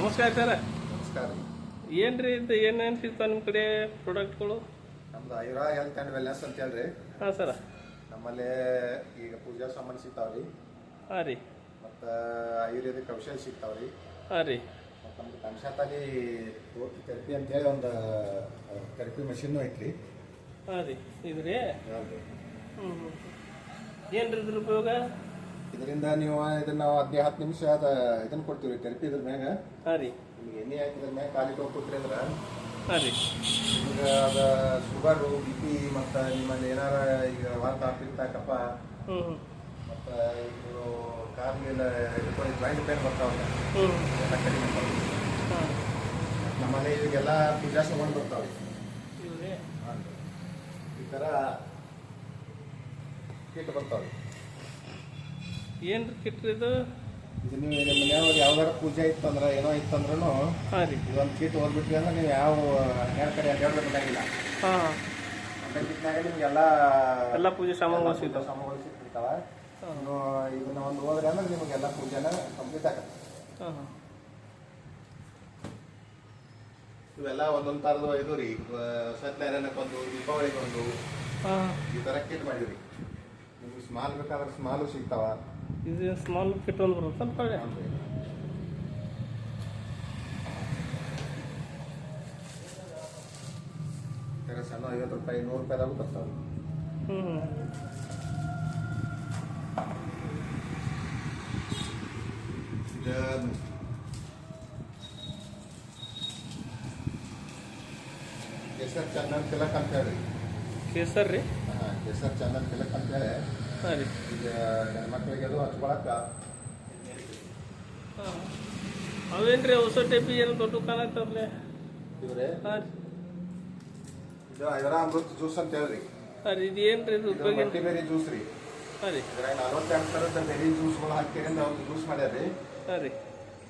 ನಮಸ್ಕಾರ ಸರ್. ನಮಸ್ಕಾರ. ಏನ್ರಿ ಇದು ಏನೇನು ಸಿಗ್ತಾವ ನಿಮ್ಮ ಕಡೆ ಪ್ರಾಡಕ್ಟ್ಗಳು? ನಮ್ದು ಐರಾ ಹೆಲ್ತ್ ಆ್ಯಂಡ್ ವೆಲ್ನೆಸ್ ಅಂತ ಹೇಳ್ರಿ. ಹಾಂ ಸರ. ನಮ್ಮಲ್ಲಿ ಈಗ ಪೂಜಾ ಸಾಮಾನು ಸಿಗ್ತಾವ್ರಿ. ಹಾಂ ರೀ. ಮತ್ತು ಆಯುರ್ವೇದಿಕ್ ಔಷಧ ಸಿಗ್ತಾವ್ರಿ. ಹಾಂ ರೀ. ಮತ್ತು ನಮ್ದು ಕನ್ಷಾತಲ್ಲಿ ಥೆರಪಿ ಅಂತೇಳಿ ಒಂದು ಥೆರಪಿ ಮಷಿನ್ನು ಐತ್ರಿ. ಹಾಂ ರೀ. ಇದು ರೀ. ಹೌದು. ಏನು ರೀ ಇದ್ರ ಉಪಯೋಗ? ಇದರಿಂದ ನೀವು ಇದನ್ನ 10 ನಿಮಿಷ ಇದನ್ನ ಕೊಡ್ತೀವಿ ಥೆರಪಿ ಇದ್ರ ಮ್ಯಾಗ. ಹಾಂ ರೀ. ನಿಮ್ಗೆ ಎಣ್ಣೆ ಹಾಕಿದ್ರ ಮ್ಯಾಗ ಖಾಲಿ ಕೊಟ್ರಿ ಅಂದ್ರೆ ಹಾಂ ರೀ. ನಿಮ್ಗೆ ಅದು ಶುಗರು BP ಮತ್ತು ನಿಮ್ಮಲ್ಲಿ ಏನಾರ ಈಗ ವಾತ ಪಿತ್ತ ಕಫ ಮತ್ತು ಇದು ಕಾಲಿನ ಜಾಯಿಂಟ್ ಪೇನ್ ಬರ್ತಾವಲ್ಲ ಎಲ್ಲ ಕಡಿಮೆ ಬರ್ತಾವೆ. ನಮ್ಮಲ್ಲಿ ಇವಾಗೆಲ್ಲ ಪೂಜಾ ಸಾಮಾನು ಬರ್ತಾವೆ. ಈ ಥರ ಕಿಟ್ ಬರ್ತಾವೆ. ಏನು ಕಿಟ್ ಇದು? ಇದು ನೀವು ನಿಮ್ಮ ಮನೆಯೊಳಗೆ ಯಾವ್ದಾರ ಪೂಜೆ ಇತ್ತಂದ್ರೆ ಏನೋ ಇತ್ತಂದ್ರೂ ಹಾಂ ರೀ. ಇದೊಂದು ಕಿಟ್ ಓದ್ಬಿಟ್ರಿ ಅಂದ್ರೆ ನೀವು ಯಾವ ಕಡೆ ಅಡ್ಡಾಡ್ಬೇಕಾಗಿಲ್ಲ. ಹಾಂ. ಅಂತ ಕಿಟ್ನಾಗ ನಿಮಗೆಲ್ಲ ಎಲ್ಲ ಪೂಜೆ ಸಾಮಾನುಗಳು ಸಿಗ್ತಾವೆ. ಸಾಮಾನುಗಳು ಸಿಗ್ತಾವೆ. ಇದನ್ನ ಒಂದು ಹೋದ್ರೆ ಅಂದ್ರೆ ನಿಮಗೆಲ್ಲ ಪೂಜೆನ ಕಂಪ್ಲೀಟ್ ಆಗತ್ತೆ. ಹಾಂ. ಇವೆಲ್ಲ ಒಂದೊಂದು ಥರದ್ದು ಇದು ರೀ. ಸತ್ಯನಾರಾಯಣಕ್ಕೊಂದು, ದೀಪಾವಳಿಗೊಂದು ಈ ಥರ ಕಿಟ್ ಮಾಡಿರಿ. ನಿಮ್ಗೆ ಸ್ಮಾಲ್ ಬೇಕಾದ್ರೆ ಸ್ಮಾಲು ಸಿಗ್ತಾವ. ಇದು ಸ್ಮಾಲ್ ಕಿಟ್ ಒಂದು ಬರುತ್ತೆ ಸ್ವಲ್ಪ. ಸಣ್ಣ 50 ರೂಪಾಯಿ 100 ರೂಪಾಯಿದಾಗೂ ಬರ್ತಾವೆ. ಕೇಸರ್ ಚಂದನ್ ತಿಲಕ್ ಅಂತ ಹೇಳಿ. ಕೇಸರ್ ರೀ? ಹಾಂ, ಕೇಸರ್ ಚಂದನ್ ತಿಲಕ್ ಅಂತ ಹೇಳಿ. ಹಾಂ ರೀ. ಈಗ ನನ್ನ ಮಕ್ಕಳಿಗೆ ಅದು ಹಚ್ಕೊಳಕ್ಕ. ಹಾಂ. ಅವೇನು ರೀ ಹೊಸ ಟೈಪಿ ಏನು ದೊಡ್ಡ ಕಾಣತ್ತವ್ರೇ ಇವ್ರೆ? ಹಾಂ. ಇದು ಐರಾ ಅಮೃತ್ ಜ್ಯೂಸ್ ಅಂತ ಹೇಳ್ರಿ. ಹಾಂ ರೀ. ಇದು ಏನು ರೀ? ಇದು ಉಪಯೋಗ? ಮಲ್ಟಿಬೇರಿ ಜ್ಯೂಸ್ ರೀ. ಹಾಂ ರೀ. ಇದ್ರಾಗ 42 ಥರದ ಬೆರಿ ಜ್ಯೂಸ್ಗಳು ಹಾಕಿರಿಂದ ಒಂದು ಜ್ಯೂಸ್ ಮಾಡ್ಯಾರ್ರಿ. ಹಾಂ ರೀ.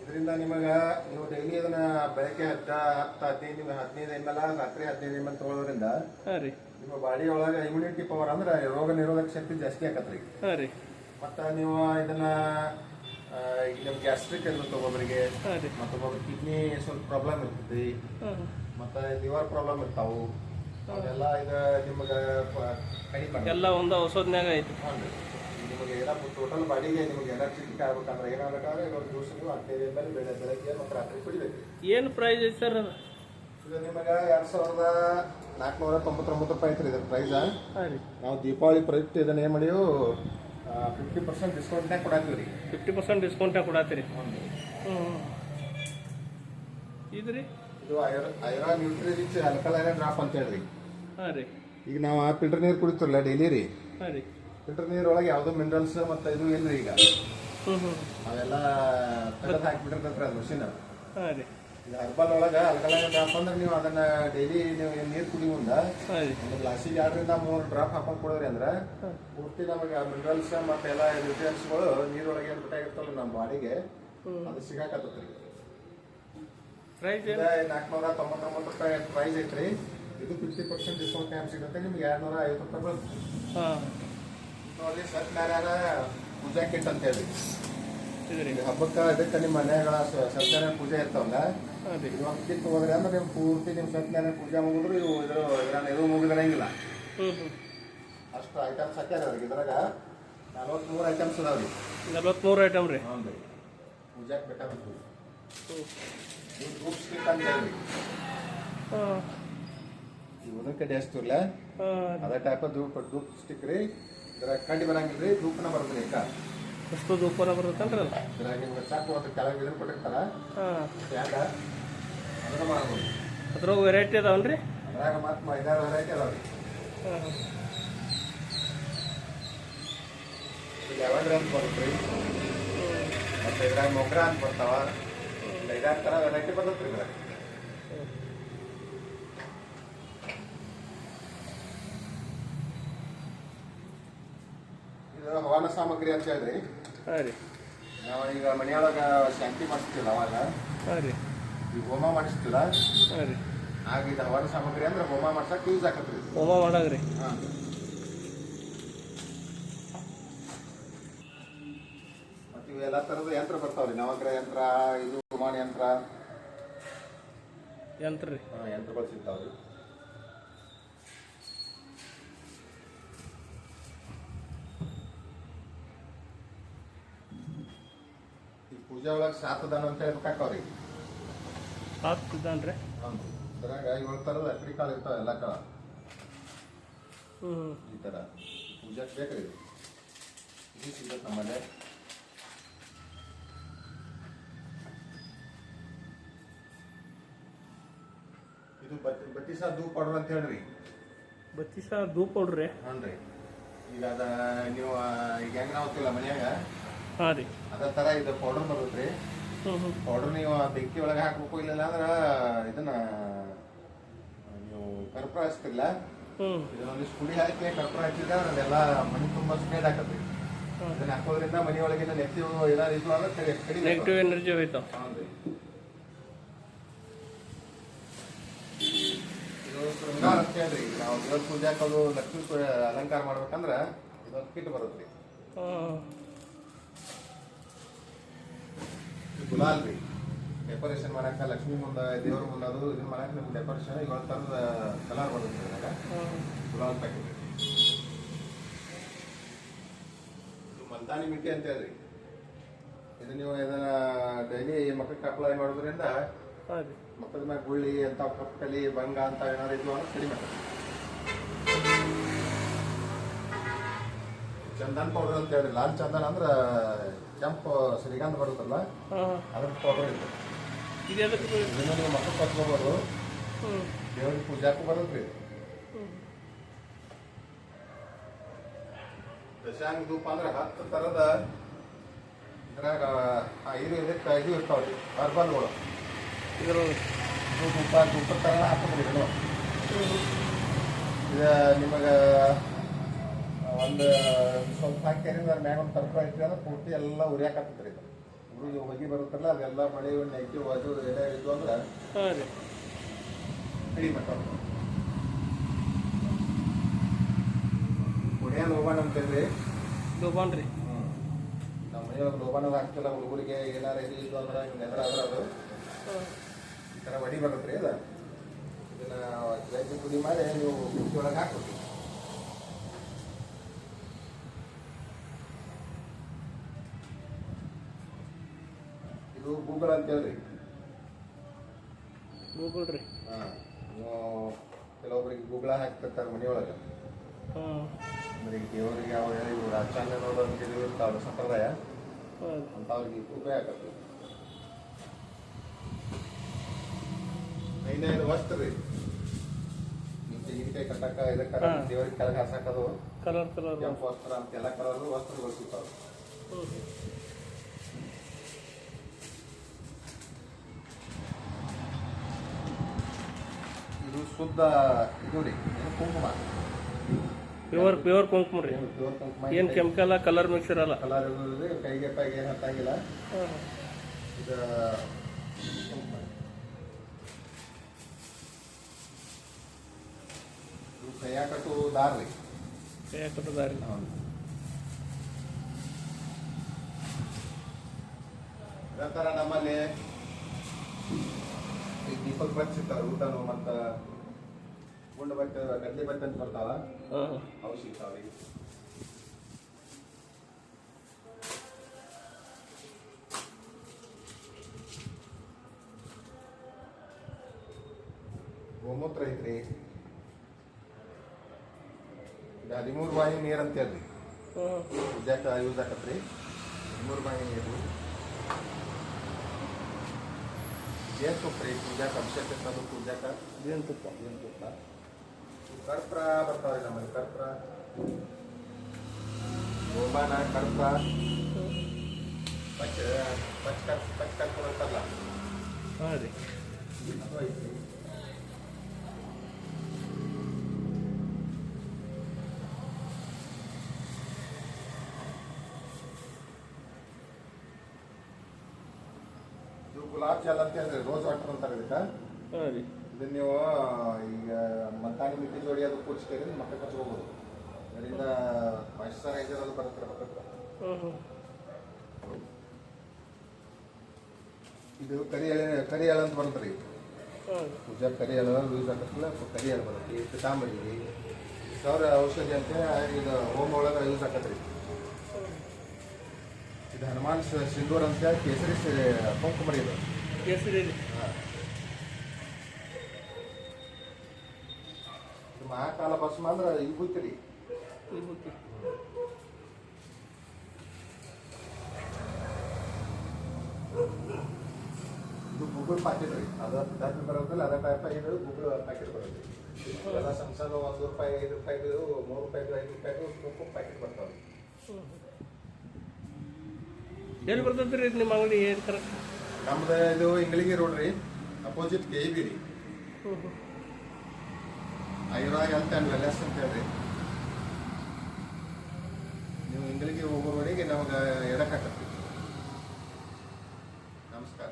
ಇದರಿಂದ ನಿಮಗೆ ನೀವು ಡೈಲಿ ಅದನ್ನ ಬೆಳಗ್ಗೆ 10-15 ml ರಾತ್ರಿ 15 ml ತಗೊಳ್ಳೋದ್ರಿಂದ ಹಾಂ ರೀ. ನಿಮ್ಮ ಬಾಡಿ ಒಳಗೆ ಇಮ್ಯುನಿಟಿ ಪವರ್ ಅಂದ್ರೆ ರೋಗ ನಿರೋಧಕ ಶಕ್ತಿ ಜಾಸ್ತಿ ಆಗತ್ರಿ. ಹಾಂ ರೀ. ಮತ್ತು ನೀವು ಇದನ್ನ ನಿಮ್ಮ ಗ್ಯಾಸ್ಟ್ರಿಕ್ ಇರುತ್ತೆ ಒಬ್ಬೊಬ್ಬರಿಗೆ. ಹಾಂ ರೀ. ಮತ್ತೊಬ್ಬೊಬ್ರು ಕಿಡ್ನಿ ಸ್ವಲ್ಪ ಪ್ರಾಬ್ಲಮ್ ಇರ್ತೈತಿ. ಮತ್ತು ಲಿವರ್ ಪ್ರಾಬ್ಲಮ್ ಇರ್ತಾವು. ಅದೆಲ್ಲ ಇದು ನಿಮಗೆ ಕಡಿಮೆ ಎಲ್ಲ ಒಂದು ಔಷಧನ್ಯಾಗ ಐತಿ. ಹಾಂ ರೀ. ನಿಮಗೆ ಏನಪ್ಪ ಟೋಟಲ್ ಬಾಡಿಗೆ ನಿಮಗೆ ಎನರ್ಜೆಟಿಕ್ ಆಗ್ಬೇಕಂದ್ರೆ ಏನಾಗಬೇಕಾದ್ರೆ ಇದೊಂದು ಜ್ಯೂಸ್ ನೀವು 15 ml ಬೆಳಗ್ಗೆ ಮತ್ತು ರಾತ್ರಿ ಕುಡಿಬೇಕು. ಏನು ಪ್ರೈಸ್ ಐತಿ ಸರ್ ಅದು? ಇದು ನಿಮಗೆ 2499 ರೂಪಾಯಿ ಐತ್ರಿ ಇದ್ರ ಪ್ರೈಸ್. ಹಾಂ ರೀ. ನಾವು ದೀಪಾವಳಿ ಪ್ರಯುಕ್ತ ಇದನ್ನ ಏನು ಮಾಡಿವು 50% ಡಿಸ್ಕೌಂಟ್ನಾಗ ಕೊಡಾತೀವಿ ರೀ. 50% ಡಿಸ್ಕೌಂಟ್ನಾಗ ಕೊಡತ್ತೀರಿ? ಹ್ಞೂ. ಇದು ರೀ? ಇದು Aira nutri rich alkaline drop ಅಂತ ಹೇಳ್ರಿ. ಹಾಂ ರೀ. ಈಗ ನಾವು ಆ ಫಿಲ್ಟರ್ ನೀರು ಕುಡಿತೀವಲ್ಲ ಡೈಲಿ ರೀ. ಹಾಂ ರೀ. ಫಿಲ್ಟರ್ ನೀರೊಳಗೆ ಯಾವುದೋ ಮಿನರಲ್ಸ್ ಮತ್ತು ಇದು ಇಲ್ರಿ ಈಗ. ಅವೆಲ್ಲ ತೆಗೆದು ಹಾಕಿಬಿಟ್ಟಿರ್ತೈತ್ರಿ ಅದು ಮಷಿನ್. ಹಾಂ ರೀ. ಇದು ಹರ್ಬಲ್ ಒಳಗೆ ಆಲ್ಕಲೈನ್ ಡ್ರಾಪ್ ಅಂದ್ರೆ ನೀವು ಅದನ್ನ ಡೈಲಿ ನೀವು ನೀರು ಕುಡಿ ಮುಂದೆ ಒಂದು ಗ್ಲಾಸಿಗೆ 2 ರಿಂದ 3 ಡ್ರಾಪ್ ಹಾಕೊಂಡು ಕೊಡೋರಿ ಅಂದ್ರೆ ಪೂರ್ತಿ ನಮಗೆ ಮಿನರಲ್ಸ್ ಮತ್ತು ಎಲ್ಲ ನ್ಯೂಟ್ರಿಯೆಂಟ್ಸ್ಗಳು ನೀರೊಳಗೆ ಏನು ಬೇಕಾಗಿರ್ತಲ್ಲ ನಮ್ಮ ಬಾಡಿಗೆ ಅದು ಸಿಗಾಕತ್ತೈತ್ರಿ. ಪ್ರೈಸ್ 499 ರೂಪಾಯಿ ಪ್ರೈಸ್ ಐತ್ರಿ. ಇದು 50% ಡಿಸ್ಕೌಂಟ್ ಟೈಮ್ ಸಿಗುತ್ತೆ. ನಿಮ್ಗೆ 250 ರೂಪಾಯಿ ಬರುತ್ತೆ. ಹಾಂ. ನೋಡಿ, ಸತ್ಯನಾರಾಯಣ ಪೂಜಾ ಕಿಟ್ ಅಂತ ಹೇಳಿ. ಇದು ಹಬ್ಬಕ್ಕೆ ಇದಕ್ಕೆ ನಿಮ್ಮ ಮನೆಗಳ ಸತ್ಯನಾರಾಯಣ ಪೂಜೆ ಇರ್ತಾವಲ್ಲ, ಇದು ಒಂದು ಕಿಟ್ ಹೋದ್ರೆ ಅಂದ್ರೆ ನೀವು ಪೂರ್ತಿ ನಿಮ್ಮ ಸತ್ಯನಾರಾಯಣ ಪೂಜೆ ಮುಗಿದ್ರು ಇದು ಮುಗಿದ್ರಂಗಿಲ್ಲ. ಅಷ್ಟು ಐಟಮ್ಸ್ ಹಾಕ್ಯಾರ ಅವ್ರಿಗೆ. ಇದ್ರಾಗ 43 ಐಟಮ್ಸ್ ಅದಾವ್ರಿ. 43 ಐಟಮ್ ರೀ? ಹ್ಞೂ ರೀ. ಪೂಜಾಕ್ಕೆ ಬೇಕಾಗುತ್ತೆ. ಇದು ಧೂಪ್ ಸ್ಟಿಕ್ ಅಂತ ಹೇಳಿ. ಈ ಒಂದೊಂದು ಕಡೆ ಹಚ್ತಿರ್ಲ ಅದೇ ಟೈಪ್ ಧೂಪ್ ಸ್ಟಿಕ್ ರೀ. ಇದ್ರಾಗ ಕಡ್ಡಿ ಬರಂಗಿಲ್ಲ ರೀ, ಧೂಪನ ಬರುತ್ತೆ ಈಗ. ಎಷ್ಟು ಧೂಪನ ಬರುತ್ತನ್ರಿ ಅದು? ಇದ್ರಾಗ ನಿಮ್ಗೆ ಚಾಕು ಒಂದು ಕೆಳಗೆ ಇದನ್ನು ಕೊಟ್ಟಿರ್ತಾರ. ಯಾಕ ಅದನ್ನು ಮಾಡ್ಬೋದು. ಅದ್ರಾಗ ವೆರೈಟಿ ಅದಾವನ್ರಿ? ಅದ್ರಾಗ ಮತ್ತೆ 5-6 ವೆರೈಟಿ ಅದಾವ್ರಿ. ಲ್ಯಾವೆಂಡರ್ ಅಂತ ಬರುತ್ತೆ ರೀ. ಮತ್ತು ಇದ್ರಾಗ ಮೊಗ್ರ ಅಂತ ಬರ್ತಾವ. 5-6 ಥರ ವೆರೈಟಿ ಬರ್ತೈತೆ ರೀ ಇದ್ರಾಗ. ಇದು ಹವನ ಸಾಮಗ್ರಿ ಅಂತ ಹೇಳ್ರಿ. ಹಾಂ ರೀ. ನಾವು ಈಗ ಮನೆಯೊಳಗೆ ಶಾಂತಿ ಮಾಡಿಸ್ತೀವಲ್ಲ ಅವಾಗ. ಹಾಂ ರೀ. ಈಗ ಹೋಮ ಮಾಡಿಸ್ತಿಲ್ಲ. ಹಾಂ ರೀ. ಆಗ ಇದು ಹವನ ಸಾಮಗ್ರಿ ಅಂದ್ರೆ ಹೋಮ ಮಾಡ್ಸಕ್ಕೆ ಯೂಸ್ ಆಗತ್ರಿ. ಹೋಮ ಮಾಡಾಗ್ರಿ? ಹಾಂ. ಮತ್ತು ಇವೆಲ್ಲ ಥರದ ಯಂತ್ರ ಬರ್ತಾವ್ರಿ. ನವಗ್ರಹ ಯಂತ್ರ, ಇದು ಹೋಮಾನ ಯಂತ್ರ, ಯಂತ್ರ ರೀ. ಯಂತ್ರಗಳು ಸಿಗ್ತಾವ್ರಿ. ಈ ಪೂಜೆ ಒಳಗೆ ಸಾತದಾನ ಅಂತ ಹೇಳ್ಬೇಕಾಕವ್ರಿ. ಸಾತ್ತಿದ್ದಾನ್ರಿ. ಇದ್ರಾಗ 7 ಥರದ ಅಕ್ರಿ ಕಾಳು ಇರ್ತಾವೆ, ಎಲ್ಲ ಕಾಳು ಹ್ಞೂ ಈ ಥರ ಪೂಜೆಗೆ ಬೇಕ್ರಿ. ಇದು ಸಿಗುತ್ತೆ ನಮ್ಮಲ್ಲೇ. ಇದು ಬತ್ತಿ ಸಹ ಧೂಪ್ ಪೌಡರ್ ಅಂತ ಹೇಳ್ರಿ. ಬತ್ತೀಸ ಧೂಪ್ ಪೌಡ್ರಿ. ಹಾಂ ರೀ. ಈಗ ಅದ ನೀವು ಈಗ ಹೆಂಗೆ ನಾವು ಹೋಗ್ತಿಲ್ಲ ಮನ್ಯಾಗ, ಹಾಂ ರೀ. ಅದೇ ಥರ ಇದು ಪೌಡರ್ ಬರುತ್ತೆ ರೀ. ಪೌಡರ್ ನೀವು ಬೆಂಕಿ ಒಳಗೆ ಹಾಕ್ಬೇಕು. ಇಲ್ಲ ಅಂದ್ರೆ ಇದನ್ನ ನೀವು ಕರ್ಪೂರ ಹಚ್ತಿಲ್ಲ, ಇದನ್ನೊಂದಿಷ್ಟು ಪುಡಿ ಹಾಕಿ ಕರ್ಪೂರ ಹಚ್ಚಿದ್ರೆ ಅದೆಲ್ಲ ಮನೆ ತುಂಬ ಸ್ಪ್ರೇಡ್ ಹಾಕತ್ರಿ. ಇದನ್ನ ಹಾಕೋದ್ರಿಂದ ಮನೆಯೊಳಗಿನ ನೆಗೆಟಿವ್ ಏನಾದ್ರು ಇದ್ವು ಅಂದ್ರೆ ಕಡಿಮೆ ನೆಗೆಟಿವ್ ಎನರ್ಜಿ ಹೋಯ್ತಾವ. ಇದು ಶೃಂಗಾರ ಅಂತ ಹೇಳ್ರಿ. ಈಗ ನಾವು ದೇವ್ರ ಪೂಜೆ ಹಾಕೋದು ಲಕ್ಷ್ಮೀ ಅಲಂಕಾರ ಮಾಡ್ಬೇಕಂದ್ರೆ ಇದೊಂದು ಕಿಟ್ ಬರುತ್ತೆ ರೀ. ಗುಲಾಲ್ ರೀ, ಡೆಕೋರೇಷನ್ ಮಾಡಾಕ ಲಕ್ಷ್ಮೀ ಮುಂದೆ ದೇವ್ರ ಮುಂದೆ ಅದು ಇದನ್ನ ಮಾಡಾಕ ನಿಮ್ಗೆ ಡೆಕೋರೇಷನ್ ಈಗ ಒಂದು ಥರದ ಕಲರ್ ಬರುತ್ತೆ ಇದ್ರಾಗ. ಗುಲಾಲ್ ಪ್ಯಾಕೆಟ್. ಇದು ಮಲ್ತಾನಿ ಮಿಟ್ಟಿ ಅಂತ ಹೇಳ್ರಿ. ಇದು ನೀವು ಇದನ್ನ ಡೈಲಿ ಮಕ್ಕಳಿಗೆ ಅಪ್ಲೈ ಮಾಡೋದ್ರಿಂದ ಮಕ್ಕಳ ಮ್ಯಾಗ ಗುಳ್ಳಿ ಅಂತ ಕಪ್ಪಲಿ ಬಂಗ ಅಂತ ಏನಾದ್ರು ಇದ್ವು ಅಂದ್ರೆ ಕಡಿಮೆ ಆಗ್ತದೆ. ಚಂದನ್ ಪೌಡರ್ ಅಂತ ಹೇಳ್ರಿ. ಲಾಲ್ ಚಂದನ್ ಅಂದ್ರೆ ಕೆಂಪು ಶ್ರೀಗಂಧ ಬರುತ್ತಲ್ಲ, ಅದ್ರ ಪೌಡರ್ ಇರ್ತದೆ. ಇದನ್ನ ನೀವು ಮಕ್ಕಳು ಕಟ್ಕೋಬೋದು, ದೇವ್ರಿಗೆ ಪೂಜಾಕ್ಕೂ ಬರುತ್ತೆ ರೀ. ದಶಾಂಗ ಧೂಪ ಅಂದ್ರೆ 10 ಥರದ ಇದ್ರಾಗ ಇದು ಇರ್ತಾವ್ರಿ ಹರ್ಬಲ್ಗಳು. ಧೂಪ ಥರ ಹಾಕೋದ್ರಿ. ಇದು ನಿಮಗೆ ಒಂದು ಸ್ವಲ್ಪ ಹಾಕ್ಯಾರಿ ಮ್ಯಾಗ ಒಂದು ಕರ್ಪೂರ ಐತಿ ಅಂದ್ರೆ ಪೂರ್ತಿ ಎಲ್ಲ ಉರಿಯಾಕತ್ತೈತ್ರಿ. ಇದು ಉರಿಗೆ ಹೊಗೆ ಬರುತ್ತಲ್ಲ, ಅದೆಲ್ಲ ಮಳೆ ನೆಗೆಟಿವ್ ಅದು ಏನೇ ಇದ್ವು ಅಂದ್ರೆ ಕಡಿಮೆ ಮಾಡ್ತಾರೆ. ಕುಡಿಯೋ ಲೋಬಾನ್ ಅಂತೇಳಿ ಲೋಬಾನ್ ರೀ. ನಮ್ಮ ಮನೆಯೊಳಗೆ ಲೋಬಾನದ ಹಾಕ್ತಿಲ್ಲ. ಹುಡುಗರಿಗೆ ಏನಾರು ಇದು ಇದ್ದು ಅಂದ್ರೆ ಹಿಂಗೆ ಎದ್ರ ಆದ್ರೆ ಅದು ಈ ಥರ ವಡಿ ಬರುತ್ತೆ ರೀ. ಅದು ಇದನ್ನ ಜೈತಿ ಪುಡಿ ಮಾಡಿ ನೀವು ಮಿಕ್ಸಿ ಒಳಗೆ ಹಾಕ್ಬೇಕು. ಇದು ಗೂಗಲ್ ಅಂತ ಹೇಳ್ರಿ. ಗೂಗಲ್ ರೀ. ನೀವು ಕೆಲವೊಬ್ಬರಿಗೆ ಗೂಗಲ ಹಾಕ್ತಿರ್ತಾರೆ ಮನೆಯೊಳಗೆ. ಅಂದ್ರೆ ಈಗ ದೇವರಿಗೆ ಅವ್ರು ಹೇಳಿ ರಾಜಾಂಗ ನೋಡೋದು ಇರ್ತಾವ್ರ ಸಂಪ್ರದಾಯ ಅಂತ ಅವ್ರಿಗೆ ಉಪಯೋಗ ಆಗತ್ತೆ. ಐದು ವಸ್ತ್ರ ರೀ. ನೀವು ತೆಂಗಿನಕಾಯಿ ಕಟ್ಟಕ್ಕ ಇದಕ್ಕ ದೇವರಿಗೆ ಕೆಳಗೆ ಹಾಸಕ್ಕದು ಕಲರ್ ಕಲರ್ ಕೆಂಪು ವಸ್ತ್ರ ಅಂತ ಎಲ್ಲ ಕಲರ್ ವಸ್ತ್ರಗಳು ಸಿಗ್ತಾವೆ. ಇದು ಶುದ್ಧ ಇದು ರೀ, ಕುಂಕುಮ. ಪ್ಯೂರ್ ಕುಂಕುಮ ರೀ. ಏನು ಕೆಮಿಕಲ್ ಕಲರ್ ಮಿಕ್ಸ್ ಇರಲ್ಲ. ಕಲರ್ ಇರೋದ್ರಿ, ಕೈಗೆ ಪೈಗೆ ಏನು ಹತ್ತಾಗಿಲ್ಲ. ಇದು ಕುಂಕುಮ. ಇದು ಕೈಯಾಗ ಕಟ್ಟು ದಾರ ರೀ. ಕೈಯಾಗ ಕಟ್ಟು ದಾರ. ಅದೇ ಥರ ನಮ್ಮಲ್ಲಿ ಈಗ ದೀಪಕ್ ಬತ್ತಿ ಸಿಗ್ತಾವೆ. ಊಟನು ಮತ್ತು ಗುಂಡು ಬತ್ತೆ ಗಡ್ಡೆ ಬತ್ತೆ ಅಂತ ಬರ್ತಾವ, ಅವು ಸಿಗ್ತಾವ್ರಿ. ಗೋಮೂತ್ರ ಐತ್ರಿ. ಇದು 13 ಬಾಯಿ ನೀರು ಅಂತ ಹೇಳ್ರಿ. ಪೂಜಾಕ ಯೂಸ್ ಆಗತ್ರಿ. 13 ಬಾಯಿ ನೀರು. ಜೇನುತುಪ್ಪ ರೀ. ಪೂಜಾಕ ಅಭಿಷೇಕ ಇರ್ತದೆ. ಪೂಜಾಕ ಜೇನುತುಪ್ಪ. ಕರ್ಪೂರ ಬರ್ತಾವ್ರಿ ನಮ್ಮಲ್ಲಿ. ಕರ್ಪೂರ, ಗೋಬಾನ, ಕರ್ಪೂರ, ಪಚ್ಚ ಕರ್ಪೂರ ಅಂತಲ್ಲ ರೀ. ಅದು ಐತಿ. ಇದು ಗುಲಾಬ್ ಜಾಲ್ ಅಂತ ಹೇಳ್ರಿ. ರೋಸ್ ವಾಟರ್ ಅಂತಾರೆ ಇದಕ್ಕೆ. ಇದನ್ನ ನೀವು ಈಗ ಮತ್ತಾನಿ ಮಿಟ್ಟಿ ಜೋಡಿ ಅದು ಕೂಡಿಸ್ತೀರಿ, ಮಕ್ಕ ಕಚ್ಕೋಬೋದು. ಅದರಿಂದ ಮಾಯಿಶ್ಚರೈಸರ್ ಅದು ಬರುತ್ತೆ ಮಕ್ಕಕ್ಕೆ. ಇದು ಕರಿ ಎಳೆ ಅಂತ ಬರುತ್ತೆ ರೀ. ಹಾಂ ಪೂಜಾ ಕರಿ ಅಲ್ಲ ಯೂಸ್ ಆಗತ್ತಲ್ಲ ಕರಿ ಅಲ್ಲ ಬರುತ್ತೆ ಈ ಪಿತಾಂಬರಿ ಸಾವಿರ ಔಷಧಿ ಅಂತ ಈಗ ಹೋಮ ಒಳಗೆ ಯೂಸ್ ಆಗತ್ರಿ ಇದು ಹನುಮಾನ್ ಸಿಂಧೂರ್ ಅಂತ ಕೇಸರಿ ಕುಂಕುಮರಿ ಇದು ಕೇಸರಿ ಹಾಂ ಇದು ಮಹಾಕಾಲ ಭಸ್ಮ ಅಂದ್ರೆ ವಿಭೂತಿ ರೀ ವಿಭೂತಿ ಇದು ಗೂಗಲ್ ಪ್ಯಾಕೆಟ್ ರೀ ಅದು ಟೈಪ್ ಬರೋದಿಲ್ಲ ಅದೇ ಟೈಪ್ ಇದು ಗೂಗಲ್ ಪ್ಯಾಕೆಟ್ ಬರುತ್ತೆ ಎಲ್ಲ ಸಣ್ಣ ಸಣ್ಣ ₹1, ₹5, ₹3, ₹5 ಕುಂಕುಮ ಪ್ಯಾಕೆಟ್ ಬರ್ತಾವೆ ಎಲ್ಲಿ ಬರ್ತೈತೆ ರೀ ನಿಮ್ಮ ಅಂಗಡಿ ಏನು ಕರೆಕ್ಟ್ ನಮ್ದು ಇದು ಇಂಗ್ಳಿಗೆ ರೋಡ್ ರೀ ಅಪೋಸಿಟ್ KEB ರೀ ಐರಾ ಹೆಲ್ತ್ ಆ್ಯಂಡ್ ವೆಲ್ನೆಸ್ ಅಂತ ಹೇಳ್ರಿ ನೀವು ಇಂಗ್ಳಿಗೆ ಹೋಗೋವರೆಗೆ ನಮಗೆ ಎಡಕ್ಕಾಗತ್ತೆ ನಮಸ್ಕಾರ